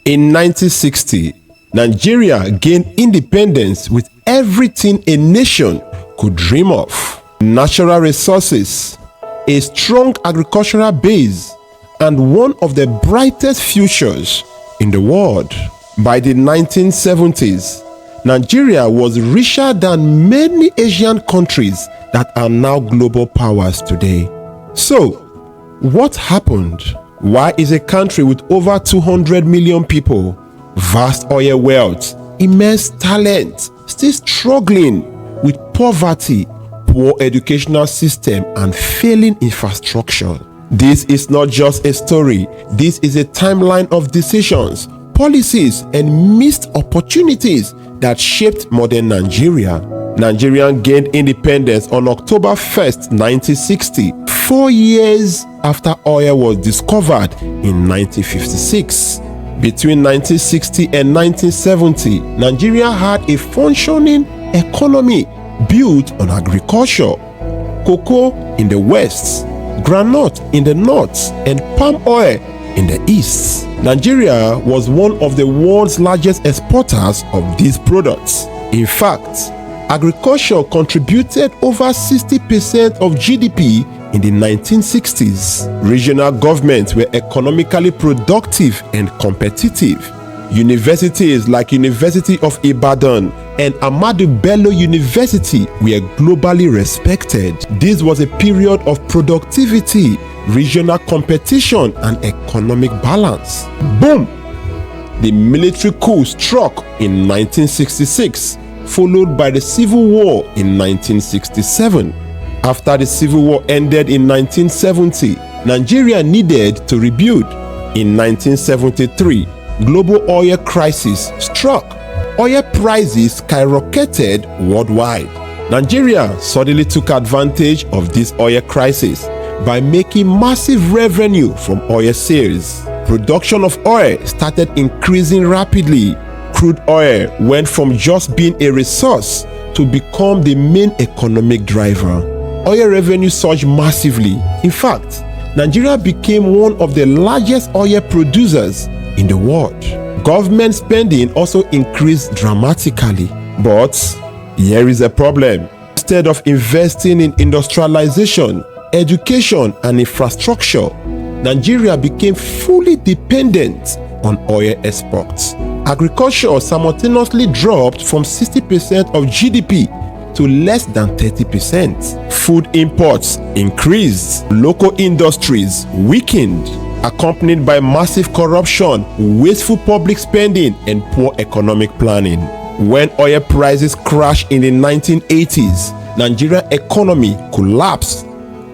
In 1960, Nigeria gained independence with everything a nation could dream of: natural resources, a strong agricultural base, and one of the brightest futures in the world. By the 1970s, Nigeria was richer than many Asian countries that are now global powers today. So, what happened? Why is a country with over 200 million people, vast oil wealth, immense talent, still struggling with poverty, poor educational system, and failing infrastructure? This is not just a story. This is a timeline of decisions, policies, and missed opportunities that shaped modern Nigeria. Nigeria gained independence on October 1st, 1960, 4 years after oil was discovered in 1956. Between 1960 and 1970, Nigeria had a functioning economy built on agriculture: cocoa in the west, groundnut in the north, and palm oil in the east. Nigeria was one of the world's largest exporters of these products. In fact, agriculture contributed over 60% of GDP in the 1960s. Regional governments were economically productive and competitive. Universities like University of Ibadan and Ahmadu Bello University were globally respected. This was a period of productivity, regional competition, and economic balance. Boom! The military coup struck in 1966, followed by the Civil War in 1967. After the Civil War ended in 1970, Nigeria needed to rebuild. In 1973, global oil crisis struck. Oil prices skyrocketed worldwide. Nigeria suddenly took advantage of this oil crisis by making massive revenue from oil sales. Production of oil started increasing rapidly. Crude oil went from just being a resource to become the main economic driver. Oil revenue surged massively. In fact, Nigeria became one of the largest oil producers in the world. Government spending also increased dramatically. But here is a problem. Instead of investing in industrialization, education, and infrastructure, Nigeria became fully dependent on oil exports. Agriculture simultaneously dropped from 60% of GDP to less than 30%. Food imports increased. Local industries weakened, accompanied by massive corruption, wasteful public spending, and poor economic planning. When oil prices crashed in the 1980s, Nigeria's economy collapsed,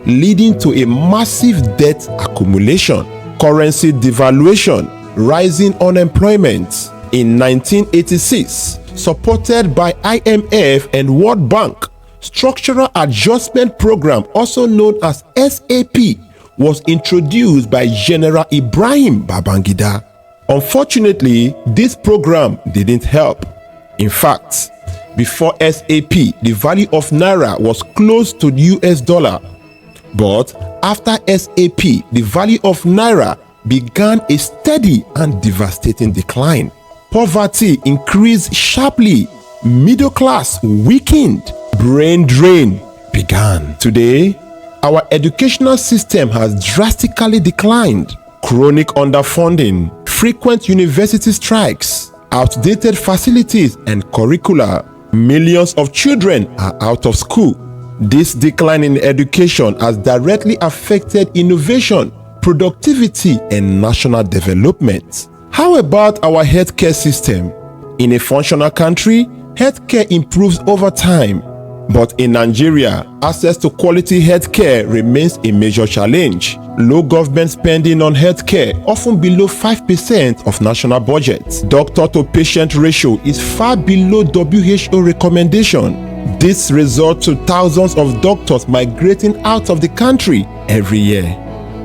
leading to a massive debt accumulation, currency devaluation, rising unemployment. In 1986, supported by IMF and World Bank, Structural Adjustment Program, also known as SAP, was introduced by General Ibrahim Babangida. Unfortunately, this program didn't help. In fact, before SAP, the value of Naira was close to the US dollar. But after SAP, the value of Naira began a steady and devastating decline. Poverty increased sharply, middle class weakened, brain drain began. Today, our educational system has drastically declined. Chronic underfunding, frequent university strikes, outdated facilities and curricula. Millions of children are out of school. This decline in education has directly affected innovation, productivity, and national development. How about our healthcare system? In a functional country, healthcare improves over time. But in Nigeria, access to quality healthcare remains a major challenge. Low government spending on healthcare, often below 5% of national budgets. Doctor-to-patient ratio is far below WHO recommendation. This results to thousands of doctors migrating out of the country every year.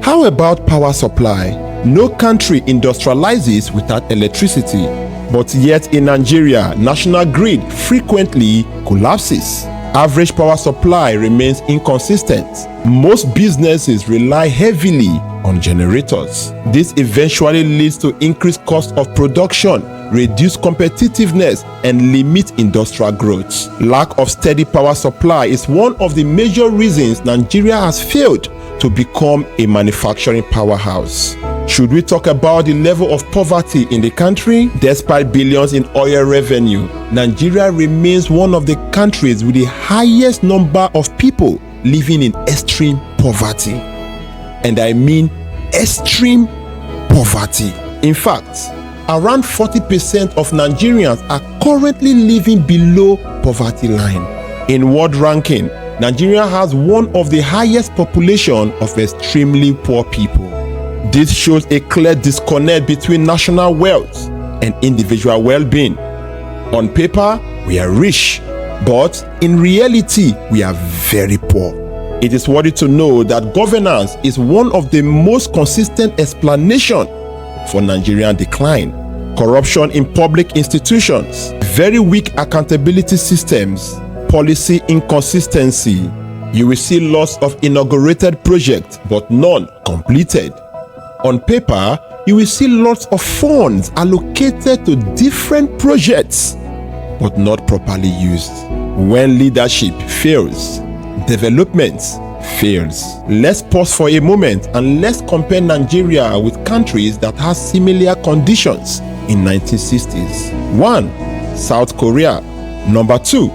How about power supply? No country industrializes without electricity. But yet in Nigeria, national grid frequently collapses. Average power supply remains inconsistent. Most businesses rely heavily on generators. This eventually leads to increased cost of production, reduced competitiveness, and limit industrial growth. Lack of steady power supply is one of the major reasons Nigeria has failed to become a manufacturing powerhouse. Should we talk about the level of poverty in the country? Despite billions in oil revenue, Nigeria remains one of the countries with the highest number of people living in extreme poverty. And I mean extreme poverty. In fact, around 40% of Nigerians are currently living below poverty line. In world ranking, Nigeria has one of the highest population of extremely poor people. This shows a clear disconnect between national wealth and individual well-being. On paper, we are rich, but in reality, we are very poor. It is worthy to know that governance is one of the most consistent explanations for Nigerian decline. Corruption in public institutions, very weak accountability systems, policy inconsistency. You will see lots of inaugurated projects, but none completed. On paper, you will see lots of funds allocated to different projects, but not properly used. When leadership fails, development fails. Let's pause for a moment and let's compare Nigeria with countries that have similar conditions in 1960s. 1. South Korea. Number 2.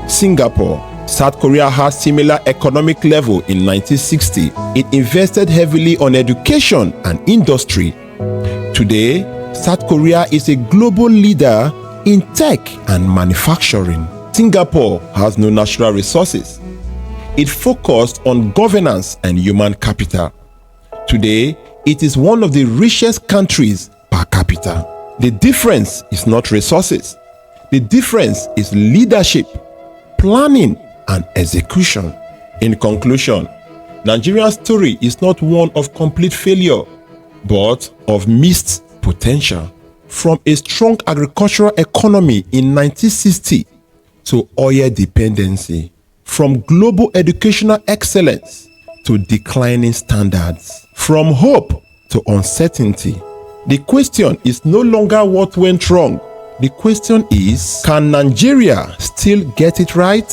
Singapore. South Korea had similar economic level in 1960. It invested heavily on education and industry. Today, South Korea is a global leader in tech and manufacturing. Singapore has no natural resources. It focused on governance and human capital. Today, it is one of the richest countries per capita. The difference is not resources. The difference is leadership, planning, and execution. In conclusion, Nigeria's story is not one of complete failure, but of missed potential. From a strong agricultural economy in 1960 to oil dependency, from global educational excellence to declining standards, from hope to uncertainty. The question is no longer what went wrong. The question is, can Nigeria still get it right?